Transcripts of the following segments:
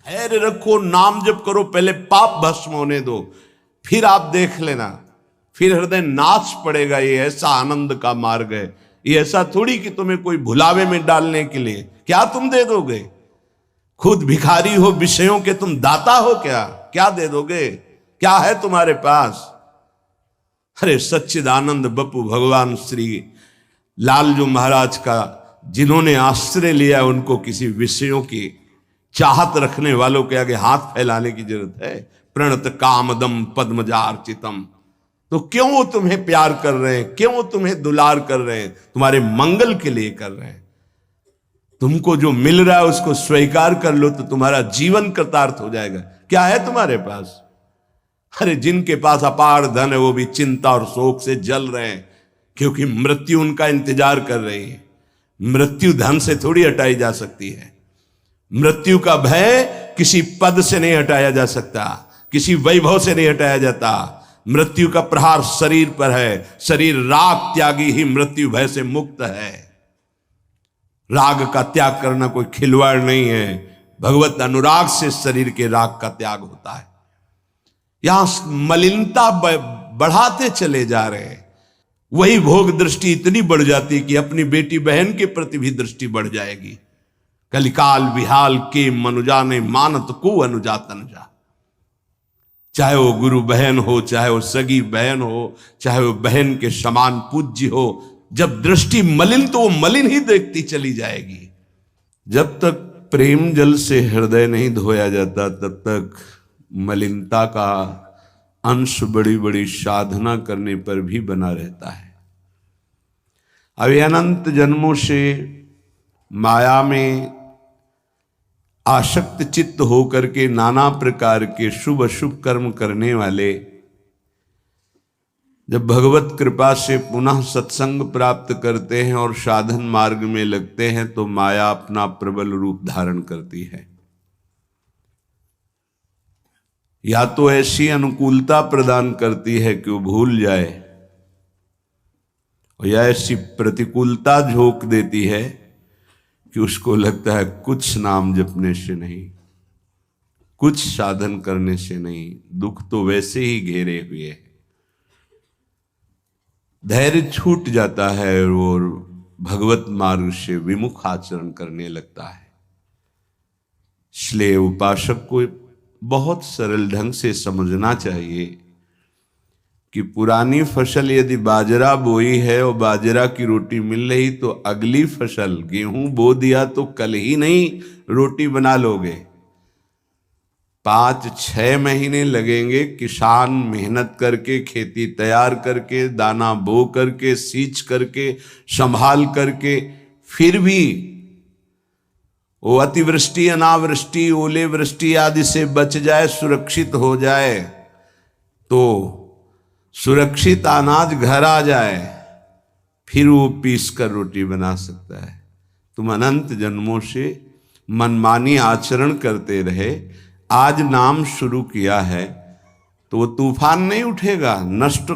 धैर्य रखो, नाम जप करो, पहले पाप भस्म होने दो, फिर आप देख लेना, फिर हृदय नाच पड़ेगा। ये ऐसा आनंद का मार्ग है। ये ऐसा थोड़ी कि तुम्हें कोई भुलावे में डालने के लिए। क्या तुम दे दोगे? खुद भिखारी हो विषयों के, तुम दाता हो क्या? क्या दे दोगे? क्या है तुम्हारे पास? अरे सच्चिदानंद बप्पू भगवान श्री लालजू महाराज का जिन्होंने आश्रय लिया, उनको किसी विषयों की चाहत रखने वालों के आगे हाथ फैलाने की जरूरत है? प्रणत कामदम पद्मजार्चितम। तो क्यों वो तुम्हें प्यार कर रहे हैं? क्यों वो तुम्हें दुलार कर रहे हैं? तुम्हारे मंगल के लिए कर रहे हैं। तुमको जो मिल रहा है उसको स्वीकार कर लो तो तुम्हारा जीवन कृतार्थ हो जाएगा। क्या है तुम्हारे पास? अरे जिनके पास अपार धन है वो भी चिंता और शोक से जल रहे हैं, क्योंकि मृत्यु उनका इंतजार कर रही है। मृत्यु धन से थोड़ी हटाई जा सकती है। मृत्यु का भय किसी पद से नहीं हटाया जा सकता, किसी वैभव से नहीं हटाया जाता। मृत्यु का प्रहार शरीर पर है। शरीर राग त्यागी ही मृत्यु भय से मुक्त है। राग का त्याग करना कोई खिलवाड़ नहीं है। भगवत अनुराग से शरीर के राग का त्याग होता है। यहां मलिनता बढ़ाते चले जा रहे हैं। वही भोग दृष्टि इतनी बढ़ जाती कि अपनी बेटी बहन के प्रति भी दृष्टि बढ़ जाएगी। कलिकाल विहाल के मनुजा ने मानत को अनुजा तनुजा। चाहे वो गुरु बहन हो, चाहे वो सगी बहन हो, चाहे वो बहन के समान पूज्य हो, जब दृष्टि मलिन तो वो मलिन ही देखती चली जाएगी। जब तक प्रेम जल से हृदय नहीं धोया जाता तब तक मलिनता का अंश बड़ी बड़ी साधना करने पर भी बना रहता है। अभी अनंत जन्मों से माया में आसक्त चित्त होकर के नाना प्रकार के शुभ अशुभ कर्म करने वाले जब भगवत कृपा से पुनः सत्संग प्राप्त करते हैं और साधन मार्ग में लगते हैं तो माया अपना प्रबल रूप धारण करती है। या तो ऐसी अनुकूलता प्रदान करती है कि वो भूल जाए, और या ऐसी प्रतिकूलता झोंक देती है कि उसको लगता है कुछ नाम जपने से नहीं, कुछ साधन करने से नहीं, दुख तो वैसे ही घेरे हुए है। धैर्य छूट जाता है और भगवत मार्ग से विमुख आचरण करने लगता है। इसलिए उपासक को बहुत सरल ढंग से समझना चाहिए कि पुरानी फसल यदि बाजरा बोई है और बाजरा की रोटी मिल रही तो अगली फसल गेहूं बो दिया तो कल ही नहीं रोटी बना लोगे। 5-6 महीने लगेंगे किसान मेहनत करके, खेती तैयार करके, दाना बो करके, सींच करके, संभाल करके, फिर भी वो अतिवृष्टि अनावृष्टि ओले वृष्टि आदि से बच जाए, सुरक्षित हो जाए, तो सुरक्षित अनाज घर आ जाए, फिर वो पीस कर रोटी बना सकता है। तुम अनंत जन्मों से मनमानी आचरण करते रहे, आज नाम शुरू किया है तो वो तूफान नहीं उठेगा। नष्ट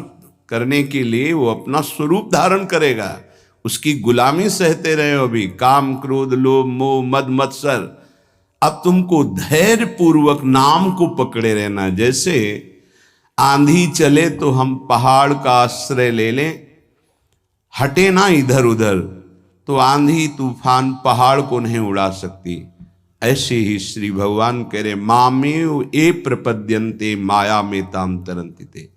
करने के लिए वो अपना स्वरूप धारण करेगा। उसकी गुलामी सहते रहे हो अभी, काम क्रोध लोभ मोह मद मत्सर। अब तुमको धैर्य पूर्वक नाम को पकड़े रहना। जैसे आंधी चले तो हम पहाड़ का आश्रय ले लें, हटे ना इधर उधर, तो आंधी तूफान पहाड़ को नहीं उड़ा सकती। ऐसे ही श्री भगवान कह रहे मामेव ए प्रपद्यन्ते माया में ताम तरंतिते।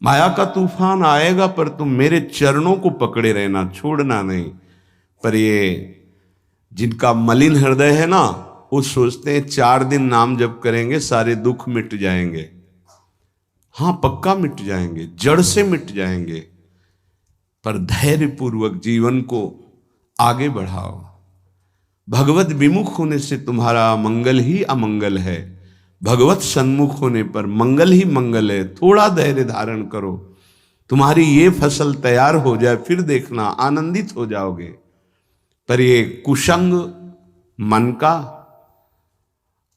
माया का तूफान आएगा पर तुम मेरे चरणों को पकड़े रहना, छोड़ना नहीं। पर ये जिनका मलिन हृदय है ना, वो सोचते हैं 4 दिन नाम जप करेंगे सारे दुख मिट जाएंगे। हाँ पक्का मिट जाएंगे, जड़ से मिट जाएंगे, पर धैर्य पूर्वक जीवन को आगे बढ़ाओ। भगवत विमुख होने से तुम्हारा मंगल ही अमंगल है, भगवत सन्मुख होने पर मंगल ही मंगल है। थोड़ा धैर्य धारण करो, तुम्हारी ये फसल तैयार हो जाए, फिर देखना आनंदित हो जाओगे। पर ये कुसंग मन का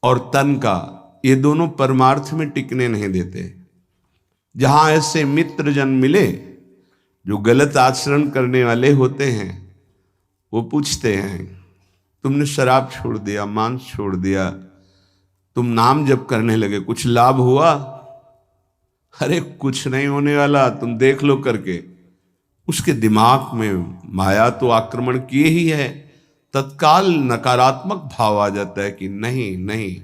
और तन का, ये दोनों परमार्थ में टिकने नहीं देते। जहां ऐसे मित्र जन मिले जो गलत आचरण करने वाले होते हैं, वो पूछते हैं तुमने शराब छोड़ दिया, मांस छोड़ दिया, तुम नाम जप करने लगे, कुछ लाभ हुआ? अरे कुछ नहीं होने वाला, तुम देख लो करके। उसके दिमाग में माया तो आक्रमण किए ही है। तत्काल नकारात्मक भाव आ जाता है कि नहीं नहीं,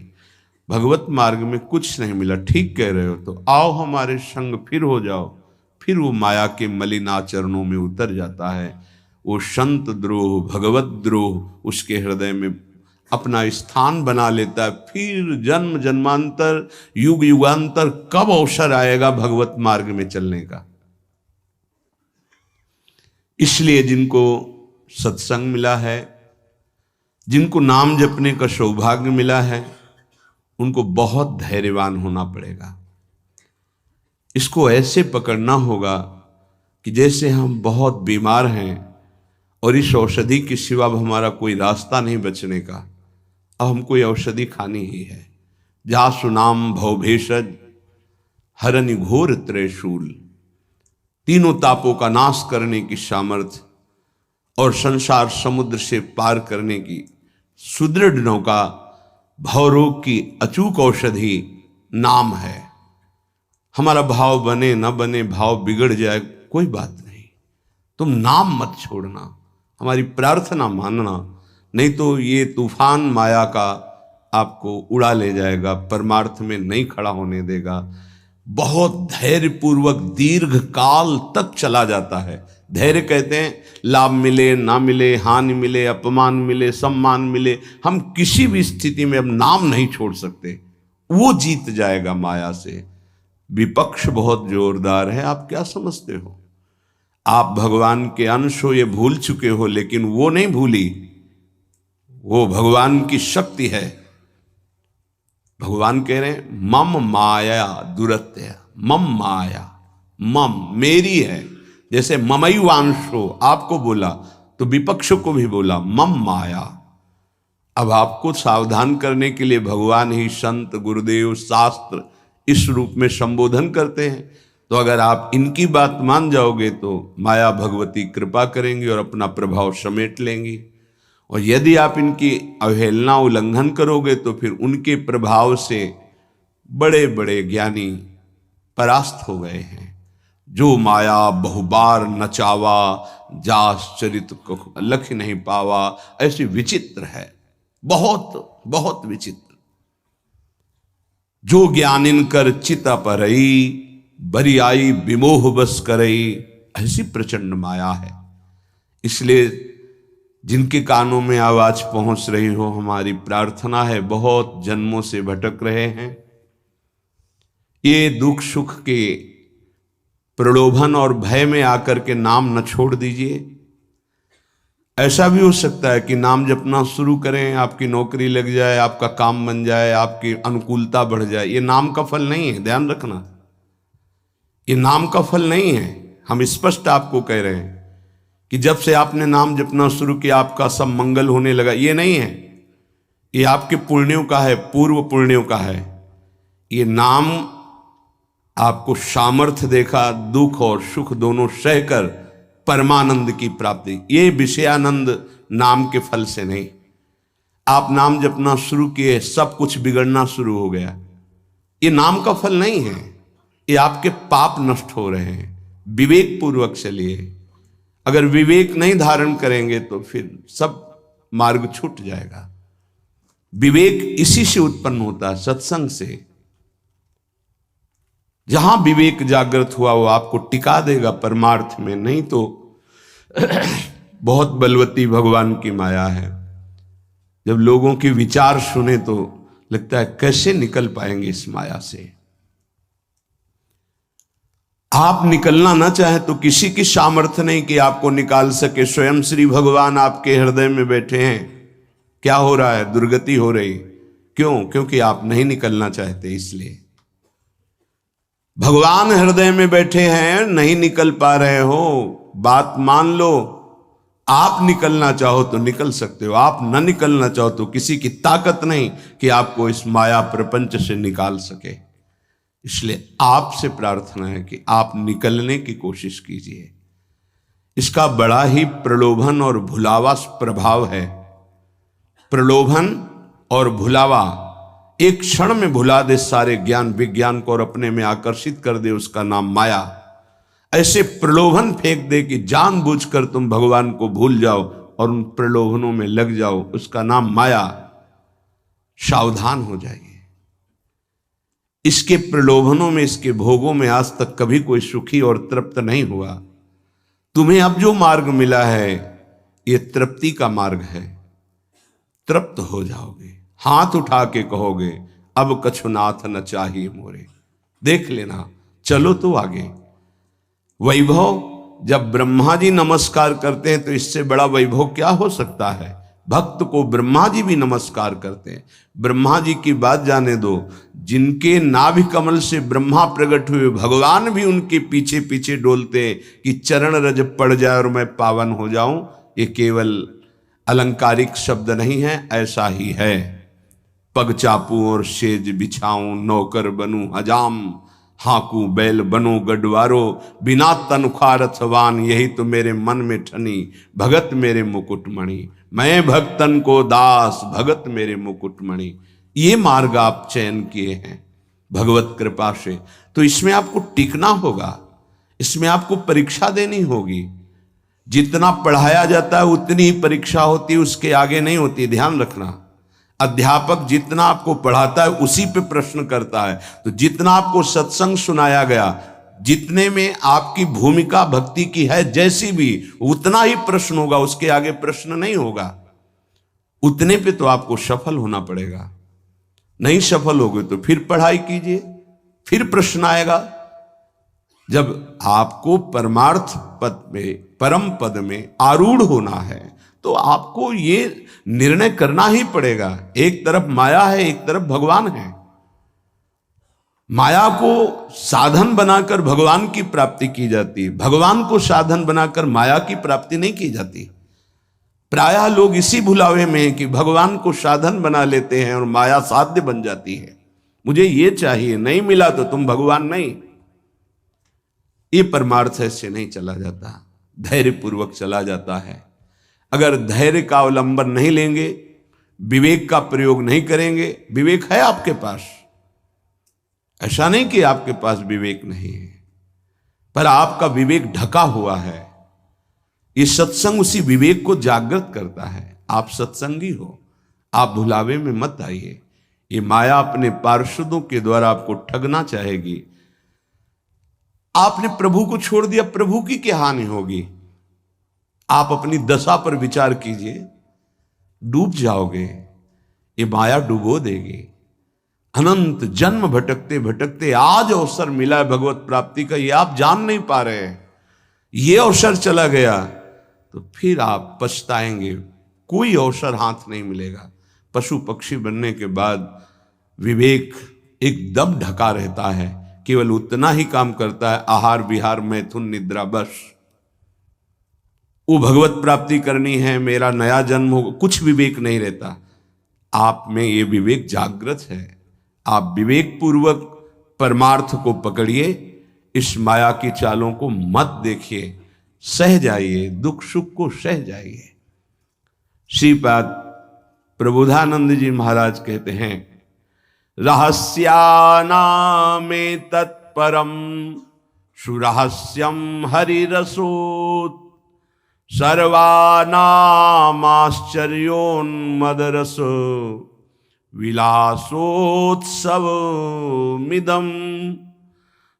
भगवत मार्ग में कुछ नहीं मिला, ठीक कह रहे हो, तो आओ हमारे संग फिर हो जाओ। फिर वो माया के मलिनाचरणों में उतर जाता है। वो संत द्रोह, भगवत द्रोह उसके हृदय में अपना स्थान बना लेता है। फिर जन्म जन्मांतर, युग युगांतर कब अवसर आएगा भगवत मार्ग में चलने का। इसलिए जिनको सत्संग मिला है, जिनको नाम जपने का सौभाग्य मिला है, उनको बहुत धैर्यवान होना पड़ेगा। इसको ऐसे पकड़ना होगा कि जैसे हम बहुत बीमार हैं और इस औषधि के सिवा हमारा कोई रास्ता नहीं बचने का, अब हमको ये औषधि खानी ही है। जा सुनाम भव भेषज हरनि घोर त्रैशूल, तीनों तापों का नाश करने की सामर्थ्य और संसार समुद्र से पार करने की सुदृढ़ नौका, भवरोग की अचूक औषधि नाम है। हमारा भाव बने न बने, भाव बिगड़ जाए, कोई बात नहीं, तुम नाम मत छोड़ना, हमारी प्रार्थना मानना, नहीं तो ये तूफान माया का आपको उड़ा ले जाएगा, परमार्थ में नहीं खड़ा होने देगा। बहुत धैर्यपूर्वक दीर्घ काल तक चला जाता है। धैर्य कहते हैं लाभ मिले ना मिले, हानि मिले, अपमान मिले, सम्मान मिले, हम किसी भी स्थिति में अब नाम नहीं छोड़ सकते। वो जीत जाएगा माया से। विपक्ष बहुत जोरदार है, आप क्या समझते हो? आप भगवान के अंश हो, ये भूल चुके हो, लेकिन वो नहीं भूली, वो भगवान की शक्ति है। भगवान कह रहे हैं मम माया दुरत्य, मम माया, मम मेरी है। जैसे ममैवांशो आपको बोला तो विपक्ष को भी बोला मम माया। अब आपको सावधान करने के लिए भगवान ही संत, गुरुदेव, शास्त्र इस रूप में संबोधन करते हैं। तो अगर आप इनकी बात मान जाओगे तो माया भगवती कृपा करेंगी और अपना प्रभाव समेट लेंगी, और यदि आप इनकी अवहेलना, उल्लंघन करोगे तो फिर उनके प्रभाव से बड़े बड़े ज्ञानी परास्त हो गए हैं। जो माया बहुबार नचावा, जास चरित को लख नहीं पावा, ऐसी विचित्र है, बहुत बहुत विचित्र। जो ज्ञानिन कर चित अपरई, बरियाई विमोह बस करई, ऐसी प्रचंड माया है। इसलिए जिनके कानों में आवाज पहुंच रही हो, हमारी प्रार्थना है, बहुत जन्मों से भटक रहे हैं, ये दुख सुख के प्रलोभन और भय में आकर के नाम न छोड़ दीजिए। ऐसा भी हो सकता है कि नाम जपना शुरू करें, आपकी नौकरी लग जाए, आपका काम बन जाए, आपकी अनुकूलता बढ़ जाए। ये नाम का फल नहीं है, ध्यान रखना, ये नाम का फल नहीं है। हम स्पष्ट आपको कह रहे हैं कि जब से आपने नाम जपना शुरू किया आपका सब मंगल होने लगा, ये नहीं है। ये आपके पुण्यों का है, पूर्व पुण्यों का है। ये नाम आपको सामर्थ्य देखा, दुख और सुख दोनों सहकर परमानंद की प्राप्ति। ये विषयानंद नाम के फल से नहीं। आप नाम जपना शुरू किए, सब कुछ बिगड़ना शुरू हो गया, ये नाम का फल नहीं है। ये आपके पाप नष्ट हो रहे हैं। विवेक पूर्वक चलिए। अगर विवेक नहीं धारण करेंगे तो फिर सब मार्ग छूट जाएगा। विवेक इसी से उत्पन्न होता है, सत्संग से। जहां विवेक जागृत हुआ वो आपको टिका देगा परमार्थ में, नहीं तो बहुत बलवती भगवान की माया है। जब लोगों के विचार सुने तो लगता है कैसे निकल पाएंगे इस माया से। आप निकलना ना चाहे तो किसी की सामर्थ्य नहीं कि आपको निकाल सके। स्वयं श्री भगवान आपके हृदय में बैठे हैं। क्या हो रहा है? दुर्गति हो रही। क्यों? क्योंकि आप नहीं निकलना चाहते, इसलिए। भगवान हृदय में बैठे हैं, नहीं निकल पा रहे हो, बात मान लो। आप निकलना चाहो तो निकल सकते हो, आप न निकलना चाहो तो किसी की ताकत नहीं कि आपको इस माया प्रपंच से निकाल सके। इसलिए आपसे प्रार्थना है कि आप निकलने की कोशिश कीजिए। इसका बड़ा ही प्रलोभन और भुलावा प्रभाव है। प्रलोभन और भुलावा, एक क्षण में भुला दे सारे ज्ञान विज्ञान को और अपने में आकर्षित कर दे, उसका नाम माया। ऐसे प्रलोभन फेंक दे कि जानबूझकर तुम भगवान को भूल जाओ और उन प्रलोभनों में लग जाओ, उसका नाम माया। सावधान हो जाइए। इसके प्रलोभनों में, इसके भोगों में आज तक कभी कोई सुखी और तृप्त नहीं हुआ। तुम्हें अब जो मार्ग मिला है ये तृप्ति का मार्ग है। तृप्त हो जाओगे, हाथ उठा के कहोगे अब कछुनाथ न चाहिए मोरे। देख लेना, चलो तो आगे। वैभव, जब ब्रह्मा जी नमस्कार करते हैं तो इससे बड़ा वैभव क्या हो सकता है। भक्त को ब्रह्मा जी भी नमस्कार करते हैं। ब्रह्मा जी की बात जाने दो, जिनके नाभि कमल से ब्रह्मा प्रकट हुए, भगवान भी उनके पीछे पीछे डोलते हैं कि चरण रज पड़ जाए और मैं पावन हो जाऊं। ये केवल अलंकारिक शब्द नहीं है, ऐसा ही है। पग चापू और सेज बिछाऊं, नौकर बनूं हजाम, हाकू बैल बनो गडवारो, बिना तनख्वाह रथवान, यही तो मेरे मन में ठनी, भगत मेरे मुकुटमणि। मैं भक्तन को दास, भगत मेरे मुकुटमणि। ये मार्ग आप चयन किए हैं भगवत कृपा से, तो इसमें आपको टिकना होगा, इसमें आपको परीक्षा देनी होगी। जितना पढ़ाया जाता है उतनी ही परीक्षा होती है, उसके आगे नहीं होती, ध्यान रखना। अध्यापक जितना आपको पढ़ाता है उसी पे प्रश्न करता है। तो जितना आपको सत्संग सुनाया गया, जितने में आपकी भूमिका भक्ति की है जैसी भी, उतना ही प्रश्न होगा, उसके आगे प्रश्न नहीं होगा। उतने पे तो आपको सफल होना पड़ेगा। नहीं सफल होगे तो फिर पढ़ाई कीजिए, फिर प्रश्न आएगा। जब आपको परमार्थ पद में, परम पद में आरूढ़ होना है तो आपको ये निर्णय करना ही पड़ेगा। एक तरफ माया है, एक तरफ भगवान है। माया को साधन बनाकर भगवान की प्राप्ति की जाती है, भगवान को साधन बनाकर माया की प्राप्ति नहीं की जाती। प्रायः लोग इसी भुलावे में हैं कि भगवान को साधन बना लेते हैं और माया साध्य बन जाती है। मुझे ये चाहिए, नहीं मिला तो तुम भगवान नहीं। ये परमार्थ ऐसे नहीं चला जाता, धैर्य पूर्वक चला जाता है। अगर धैर्य का अवलंबन नहीं लेंगे, विवेक का प्रयोग नहीं करेंगे, विवेक है आपके पास, ऐसा नहीं कि आपके पास विवेक नहीं है, पर आपका विवेक ढका हुआ है। ये सत्संग उसी विवेक को जागृत करता है। आप सत्संगी हो, आप भुलावे में मत आइए। ये माया अपने पार्षदों के द्वारा आपको ठगना चाहेगी। आपने प्रभु को छोड़ दिया, प्रभु की क्या हानि होगी। आप अपनी दशा पर विचार कीजिए, डूब जाओगे, ये माया डुबो देगी। अनंत जन्म भटकते भटकते आज अवसर मिला है भगवत प्राप्ति का, ये आप जान नहीं पा रहे हैं। ये अवसर चला गया तो फिर आप पछताएंगे, कोई अवसर हाथ नहीं मिलेगा। पशु पक्षी बनने के बाद विवेक एकदम ढका रहता है, केवल उतना ही काम करता है, आहार विहार मैथुन निद्रा, बस। वो भगवत प्राप्ति करनी है, मेरा नया जन्म हो, कुछ विवेक नहीं रहता। आप में ये विवेक जागृत है। आप विवेक पूर्वक परमार्थ को पकड़िए, इस माया की चालों को मत देखिए, सह जाइए, दुख सुख को सह जाइए। श्रीपाद प्रबोधानंद जी महाराज कहते हैं, रहस्यानामे तत्परम सुरहस्यम हरिरसोत्, सर्वानामाश्चर्योन्मदरस विलासोत्सवमिदं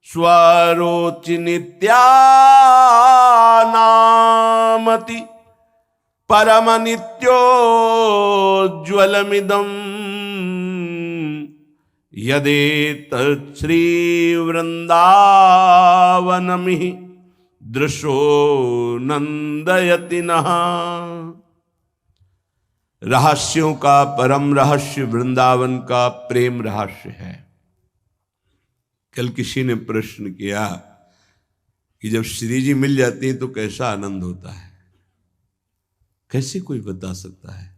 स्वरोचि नित्यानामति परमनित्योज्ज्वलमिदं यदेतत् श्रीवृन्दावनमिः दृशो नंदयति नः। रहस्यों का परम रहस्य वृंदावन का प्रेम रहस्य है। कल किसी ने प्रश्न किया कि जब श्री जी मिल जाती हैं तो कैसा आनंद होता है। कैसे कोई बता सकता है।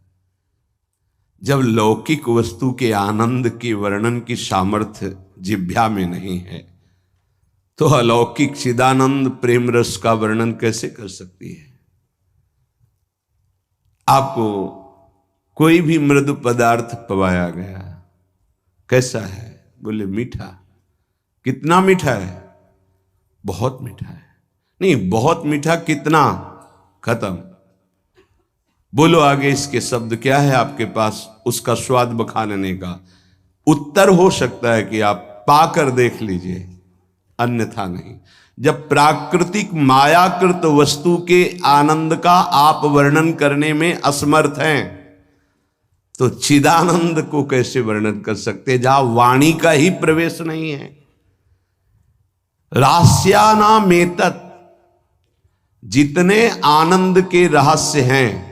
जब लौकिक वस्तु के आनंद के वर्णन की सामर्थ्य जिह्वा में नहीं है तो अलौकिक चिदानंद प्रेम रस का वर्णन कैसे कर सकती है। आपको कोई भी मृदु पदार्थ पवाया गया, कैसा है? बोले मीठा। कितना मीठा है? बहुत मीठा है। नहीं, बहुत मीठा कितना? खत्म। बोलो आगे इसके शब्द क्या है आपके पास उसका स्वाद बखानने का? उत्तर हो सकता है कि आप पाकर देख लीजिए, अन्यथा नहीं। जब प्राकृतिक मायाकृत वस्तु के आनंद का आप वर्णन करने में असमर्थ हैं, तो चिदानंद को कैसे वर्णन कर सकते, जहां वाणी का ही प्रवेश नहीं है। रहस्यानामेतत्, जितने आनंद के रहस्य हैं,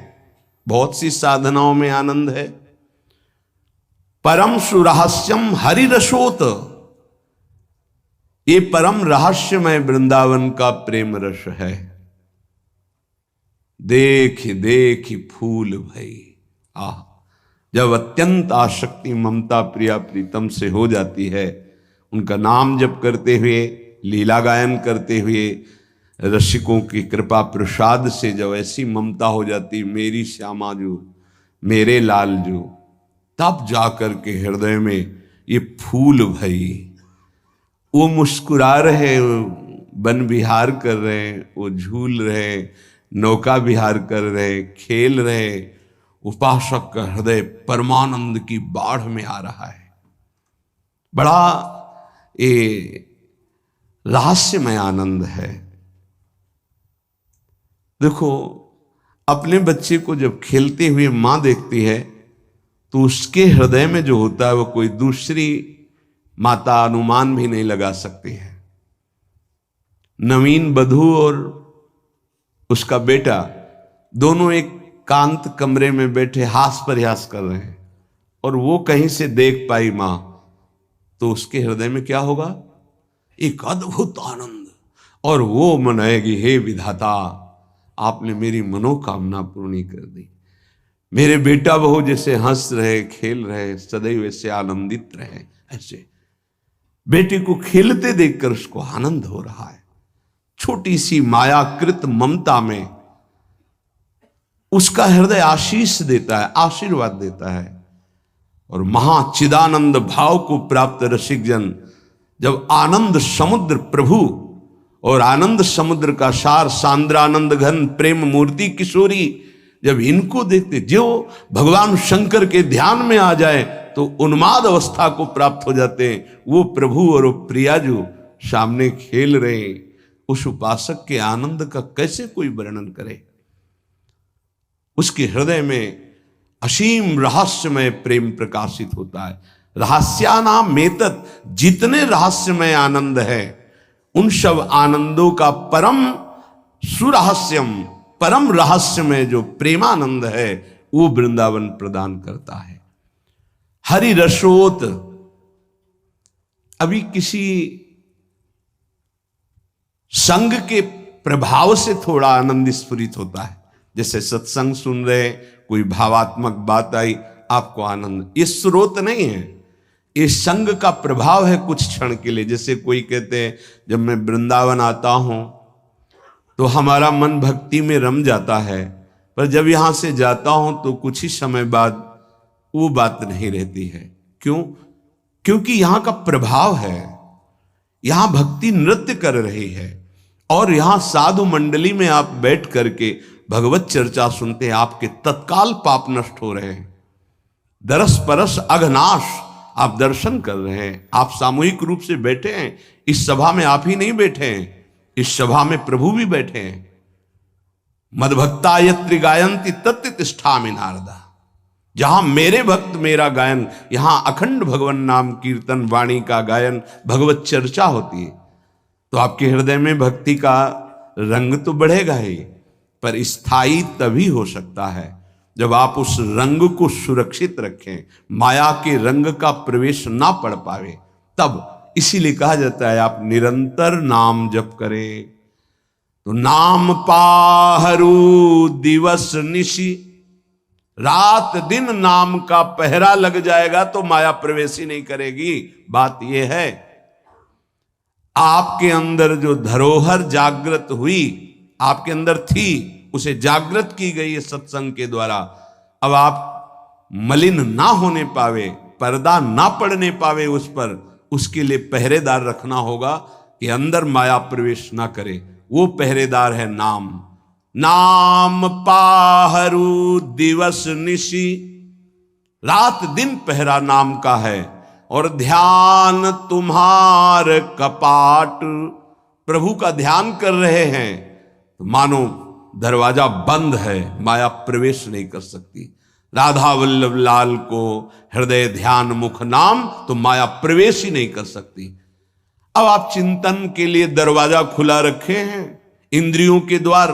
बहुत सी साधनाओं में आनंद है। परम सुरहस्यम हरिरसोत, ये परम रहस्यमय वृंदावन का प्रेम रस है। देख देख फूल भई, आह, जब अत्यंत आसक्ति ममता प्रिया प्रीतम से हो जाती है, उनका नाम जप करते हुए, लीला गायन करते हुए, रसिकों की कृपा प्रसाद से जब ऐसी ममता हो जाती, मेरी श्यामा जो, मेरे लाल जो, तब जाकर के हृदय में ये फूल भई। वो मुस्कुरा रहे, वन विहार कर रहे, वो झूल रहे, नौका विहार कर रहे, खेल रहे, उपासक का हृदय परमानंद की बाढ़ में आ रहा है। बड़ा ये रहस्यमय आनंद है। देखो, अपने बच्चे को जब खेलते हुए मां देखती है, तो उसके हृदय में जो होता है वो कोई दूसरी माता अनुमान भी नहीं लगा सकती है। नवीन बधू और उसका बेटा दोनों एक कांत कमरे में बैठे हास प्रयास कर रहे हैं, और वो कहीं से देख पाई मां, तो उसके हृदय में क्या होगा? एक अद्भुत आनंद, और वो मनाएगी, हे विधाता, आपने मेरी मनोकामना पूर्ण कर दी। मेरे बेटा बहू जैसे हंस रहे, खेल रहे, सदैव ऐसे आनंदित रहे। ऐसे बेटे को खेलते देखकर उसको आनंद हो रहा है। छोटी सी मायाकृत ममता में उसका हृदय आशीष देता है, आशीर्वाद देता है। और महाचिदानंद भाव को प्राप्त रसिक जन जब आनंद समुद्र प्रभु और आनंद समुद्र का सार सांद्रानंद घन प्रेम मूर्ति किशोरी, जब इनको देखते, जो भगवान शंकर के ध्यान में आ जाए तो उन्माद अवस्था को प्राप्त हो जाते हैं। वो प्रभु और वो प्रिया जो सामने खेल रहे हैं, उस उपासक के आनंद का कैसे कोई वर्णन करे? उसके हृदय में असीम रहस्यमय प्रेम प्रकाशित होता है। रहस्यानामेतत्, जितने रहस्यमय आनंद है, उन सब आनंदों का परम सुरहस्यम, परम रहस्य में जो प्रेमानंद है, वो वृंदावन प्रदान करता है। हरि रसोत, अभी किसी संग के प्रभाव से थोड़ा आनंद स्फुरित होता है। जैसे सत्संग सुन रहे, कोई भावात्मक बात आई, आपको आनंद, ये स्रोत नहीं है, ये संग का प्रभाव है कुछ क्षण के लिए। जैसे कोई कहते हैं, जब मैं वृंदावन आता हूं तो हमारा मन भक्ति में रम जाता है, पर जब यहां से जाता हूं तो कुछ ही समय बाद वो बात नहीं रहती है। क्यों? क्योंकि यहां का प्रभाव है, यहां भक्ति नृत्य कर रही है, और यहां साधु मंडली में आप बैठ करके भगवत चर्चा सुनते हैं, आपके तत्काल पाप नष्ट हो रहे हैं। दरस परस अघनाश, आप दर्शन कर रहे हैं। आप सामूहिक रूप से बैठे हैं, इस सभा में आप ही नहीं बैठे हैं, इस सभा में प्रभु भी बैठे हैं। मदभक्ता यत्र गायन्ति तत्र तिष्ठामि नारदा, जहां मेरे भक्त मेरा गायन, यहां अखंड भगवान नाम कीर्तन वाणी का गायन, भगवत चर्चा होती है, तो आपके हृदय में भक्ति का रंग तो बढ़ेगा ही, पर स्थायी तभी हो सकता है जब आप उस रंग को सुरक्षित रखें, माया के रंग का प्रवेश ना पड़ पावे, तब। इसीलिए कहा जाता है आप निरंतर नाम जप करें तो नाम पाहरू दिवस निशि, रात दिन नाम का पहरा लग जाएगा तो माया प्रवेश ही नहीं करेगी। बात यह है, आपके अंदर जो धरोहर जागृत हुई, आपके अंदर थी, उसे जागृत की गई है सत्संग के द्वारा। अब आप मलिन ना होने पावे, पर्दा ना पड़ने पावे उस पर, उसके लिए पहरेदार रखना होगा कि अंदर माया प्रवेश ना करे। वो पहरेदार है नाम। नाम पाहरू दिवस निशी, रात दिन पहरा नाम का है। और ध्यान तुम्हार कपाट, प्रभु का ध्यान कर रहे हैं तो मानो दरवाजा बंद है, माया प्रवेश नहीं कर सकती। राधा वल्लभ लाल को हृदय ध्यान मुख नाम, तो माया प्रवेश ही नहीं कर सकती। अब आप चिंतन के लिए दरवाजा खुला रखे हैं, इंद्रियों के द्वार,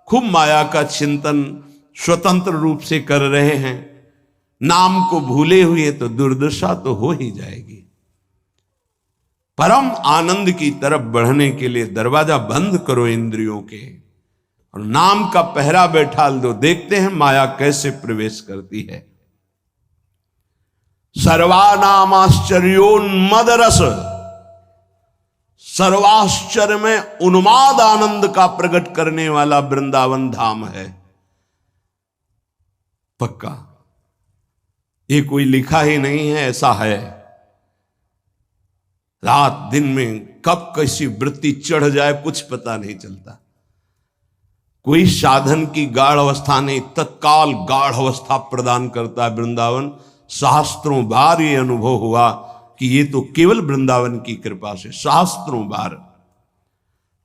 खूब माया का चिंतन स्वतंत्र रूप से कर रहे हैं। नाम को भूले हुए तो दुर्दशा तो हो ही जाएगी। परम आनंद की तरफ बढ़ने के लिए दरवाजा बंद करो इंद्रियों के, और नाम का पहरा बैठा दो। देखते हैं माया कैसे प्रवेश करती है। सर्वानामाश्चर्योन्मद रस, सर्वाश्चर्य में उन्माद आनंद का प्रकट करने वाला वृंदावन धाम है। पक्का ये कोई लिखा ही नहीं है, ऐसा है। रात दिन में कब कैसी वृत्ति चढ़ जाए कुछ पता नहीं चलता। कोई साधन की गाढ़ अवस्था नहीं, तत्काल गाढ़ अवस्था प्रदान करता है वृंदावन। सहस्त्रों बार ये अनुभव हुआ कि ये तो केवल वृंदावन की कृपा से, सहस्त्रों बार।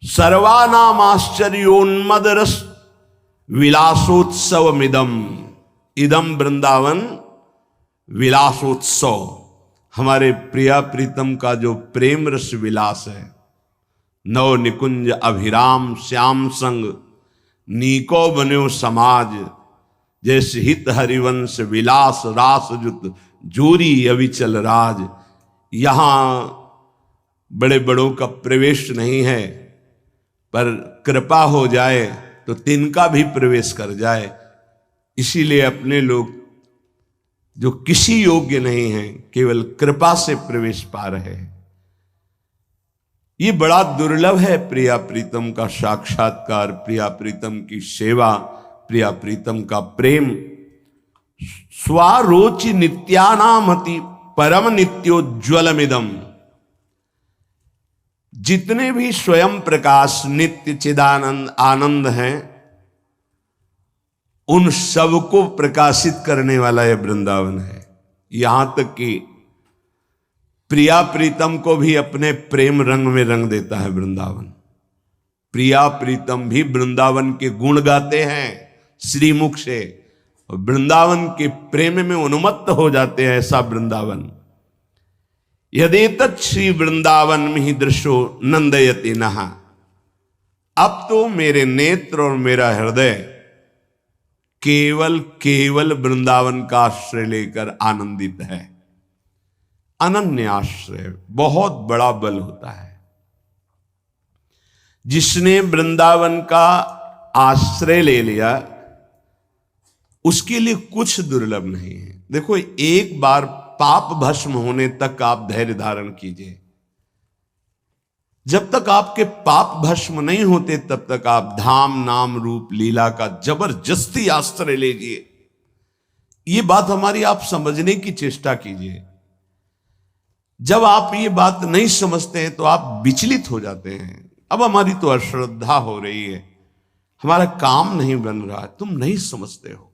सर्वानाम आश्चर्योन्मद रस विलासोत्सवमिदम, इदम वृंदावन विलासोत्सव। हमारे प्रिया प्रीतम का जो प्रेम रस विलास है, नव निकुंज अभिराम श्याम संग, नीको बन्यो समाज, जैसे हित हरिवंश विलास रास जुत, जोरी अविचल राज। यहां बड़े बड़ों का प्रवेश नहीं है, पर कृपा हो जाए तो तिनका भी प्रवेश कर जाए। इसीलिए अपने लोग जो किसी योग्य नहीं हैं, केवल कृपा से प्रवेश पा रहे हैं। ये बड़ा दुर्लभ है प्रिया प्रीतम का साक्षात्कार, प्रिया प्रीतम की सेवा, प्रिया प्रीतम का प्रेम। स्वारोचि नित्यानामति परम नित्योज्वलमिदम, जितने भी स्वयं प्रकाश नित्य चिदानंद आनंद हैं, उन सबको प्रकाशित करने वाला यह वृंदावन है। यहां तक कि प्रिया प्रीतम को भी अपने प्रेम रंग में रंग देता है वृंदावन। प्रिया प्रीतम भी वृंदावन के गुण गाते हैं श्रीमुख से, और वृंदावन के प्रेम में उन्मत्त हो जाते हैं। ऐसा वृंदावन। यदेतत् श्री वृंदावन में ही दृश्यो नंदयति नहा, अब तो मेरे नेत्र और मेरा हृदय केवल केवल वृंदावन का आश्रय लेकर आनंदित है। अनन्य आश्रय बहुत बड़ा बल होता है। जिसने वृंदावन का आश्रय ले लिया उसके लिए कुछ दुर्लभ नहीं है। देखो, एक बार पाप भस्म होने तक आप धैर्य धारण कीजिए। जब तक आपके पाप भस्म नहीं होते तब तक आप धाम नाम रूप लीला का जबरदस्ती आश्रय लीजिए। ये बात हमारी आप समझने की चेष्टा कीजिए। जब आप ये बात नहीं समझते हैं तो आप विचलित हो जाते हैं। अब हमारी तो अश्रद्धा हो रही है, हमारा काम नहीं बन रहा है, तुम नहीं समझते हो।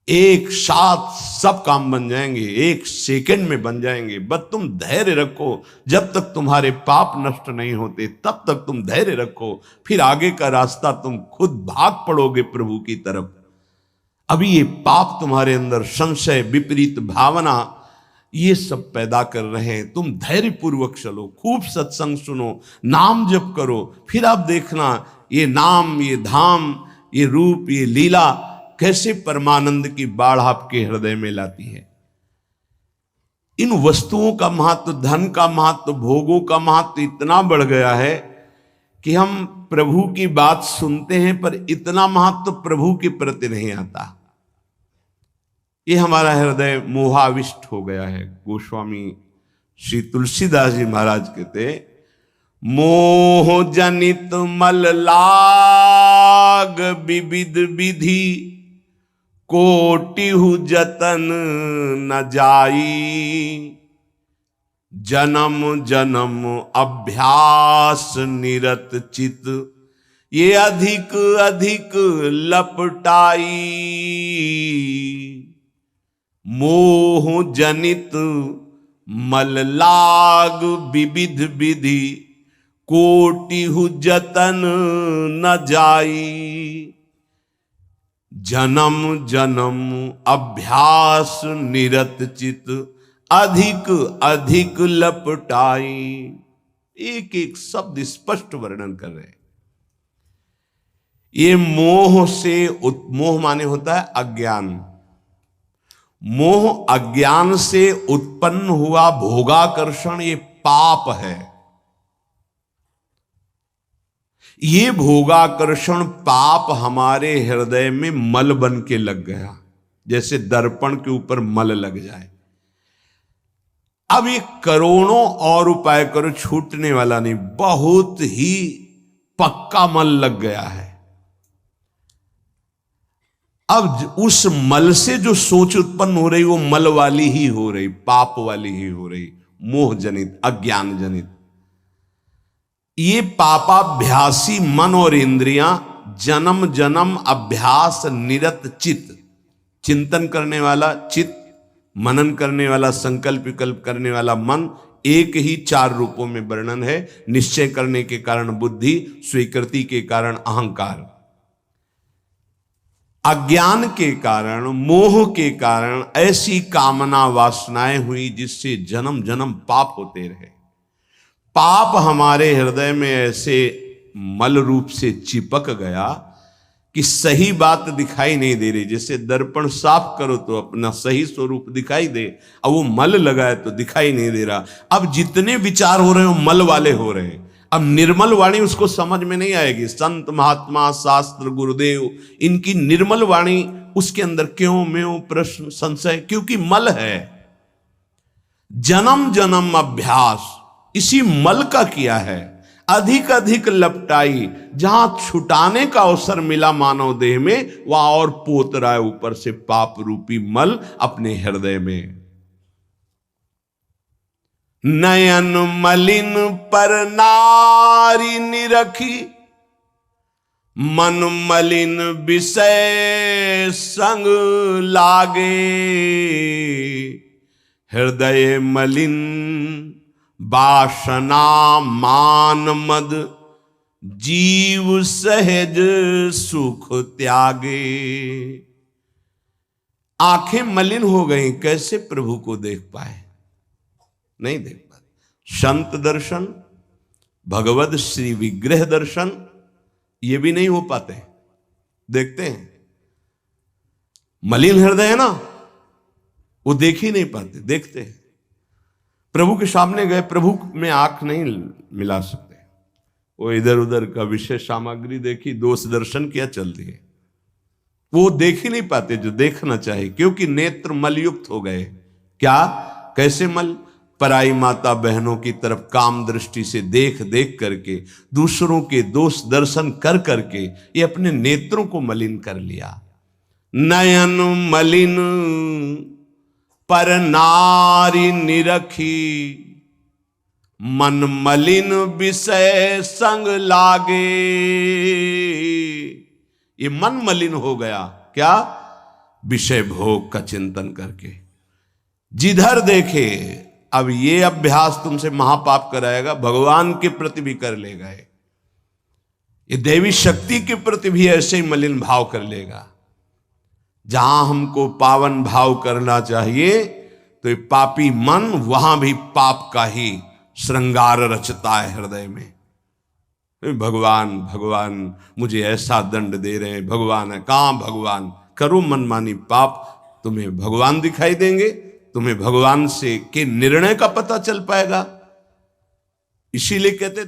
एक साथ सब काम बन जाएंगे, एक सेकंड में बन जाएंगे, बस तुम धैर्य रखो। जब तक तुम्हारे पाप नष्ट नहीं होते तब तक तुम धैर्य रखो, फिर आगे का रास्ता तुम खुद भाग पड़ोगे प्रभु की तरफ। अभी ये पाप तुम्हारे अंदर संशय, विपरीत भावना, ये सब पैदा कर रहे हैं। तुम धैर्य पूर्वक चलो, खूब सत्संग सुनो, नाम जप करो, फिर आप देखना ये नाम, ये धाम, ये रूप, ये लीला कैसे परमानंद की बाढ़ आपके हृदय में लाती है। इन वस्तुओं का महत्व, धन का महत्व, भोगों का महत्व इतना बढ़ गया है कि हम प्रभु की बात सुनते हैं पर इतना महत्व प्रभु के प्रति नहीं आता। ये हमारा हृदय मोहाविष्ट हो गया है। गोस्वामी श्री तुलसीदास जी महाराज कहते, मोह जनित मल लाग विविध विधि, कोटिहु जतन न जाई, जन्म जन्म अभ्यास निरत चित, ये अधिक अधिक लपटाई। मोह जनित मल लाग विविध विधि, कोटिहु जतन न जाई, जन्म जन्म अभ्यास निरत चित, अधिक अधिक लपटाई। एक एक शब्द स्पष्ट वर्णन कर रहे हैं। ये मोह से मोह माने होता है अज्ञान। मोह अज्ञान से उत्पन्न हुआ भोगाकर्षण ये पाप है। ये भोगाकर्षण पाप हमारे हृदय में मल बन के लग गया, जैसे दर्पण के ऊपर मल लग जाए। अब ये करोड़ों और उपाय करो, छूटने वाला नहीं, बहुत ही पक्का मल लग गया है। अब उस मल से जो सोच उत्पन्न हो रही वो मल वाली ही हो रही, पाप वाली ही हो रही, मोह जनित, अज्ञान जनित। ये पापाभ्यासी मन और इंद्रियां जन्म जन्म अभ्यास निरत चित्त, चिंतन करने वाला चित्त, मनन करने वाला, संकल्प विकल्प करने वाला मन, एक ही चार रूपों में वर्णन है। निश्चय करने के कारण बुद्धि, स्वीकृति के कारण अहंकार, अज्ञान के कारण, मोह के कारण ऐसी कामना वासनाएं हुई जिससे जन्म जन्म पाप होते रहे। पाप हमारे हृदय में ऐसे मल रूप से चिपक गया कि सही बात दिखाई नहीं दे रही। जैसे दर्पण साफ करो तो अपना सही स्वरूप दिखाई दे, अब वो मल लगा है तो दिखाई नहीं दे रहा। अब जितने विचार हो रहे हो मल वाले हो रहे हैं। अब निर्मल वाणी उसको समझ में नहीं आएगी। संत महात्मा शास्त्र गुरुदेव इनकी निर्मल वाणी उसके अंदर क्यों म्यों प्रश्न संशय, क्योंकि मल है। जन्म जन्म अभ्यास इसी मल का किया है। अधिक अधिक लपटाई, जहां छुटाने का अवसर मिला मानव देह में, वहां और पोत रहा है ऊपर से पाप रूपी मल अपने हृदय में। नयन मलिन पर नारी निरखी, मन मलिन विषय संग लागे, हृदय मलिन वासना मान मद, जीव सहज सुख त्यागे। आंखें मलिन हो गई, कैसे प्रभु को देख पाए? नहीं देख पाते। संत दर्शन, भगवत श्री विग्रह दर्शन, ये भी नहीं हो पाते। देखते हैं मलिन हृदय है ना, वो देख ही नहीं पाते। देखते हैं प्रभु के सामने गए, प्रभु में आंख नहीं मिला सकते। वो इधर उधर का विषय सामग्री देखी, दोष दर्शन किया, चल दिए। वो देख ही नहीं पाते जो देखना चाहिए, क्योंकि नेत्र मलयुक्त हो गए। क्या, कैसे मल? पराई माता बहनों की तरफ काम दृष्टि से देख देख करके, दूसरों के दोष दर्शन कर करके ये अपने नेत्रों को मलिन कर लिया। नयन मलिन पर नारी निरखी, मन मलिन विषय संग लागे। ये मन मलिन हो गया, क्या? विषय भोग का चिंतन करके। जिधर देखे, अब ये अभ्यास तुमसे महापाप कराएगा, भगवान के प्रति भी कर लेगा। ये देवी शक्ति के प्रति भी ऐसे ही मलिन भाव कर लेगा। जहां हमको पावन भाव करना चाहिए तो ये पापी मन वहां भी पाप का ही श्रृंगार रचता है हृदय में। भगवान भगवान मुझे ऐसा दंड दे रहे हैं, भगवान है। कहां भगवान? करो मनमानी पाप, तुम्हें भगवान दिखाई देंगे, तुम्हें भगवान से के निर्णय का पता चल पाएगा। इसीलिए कहते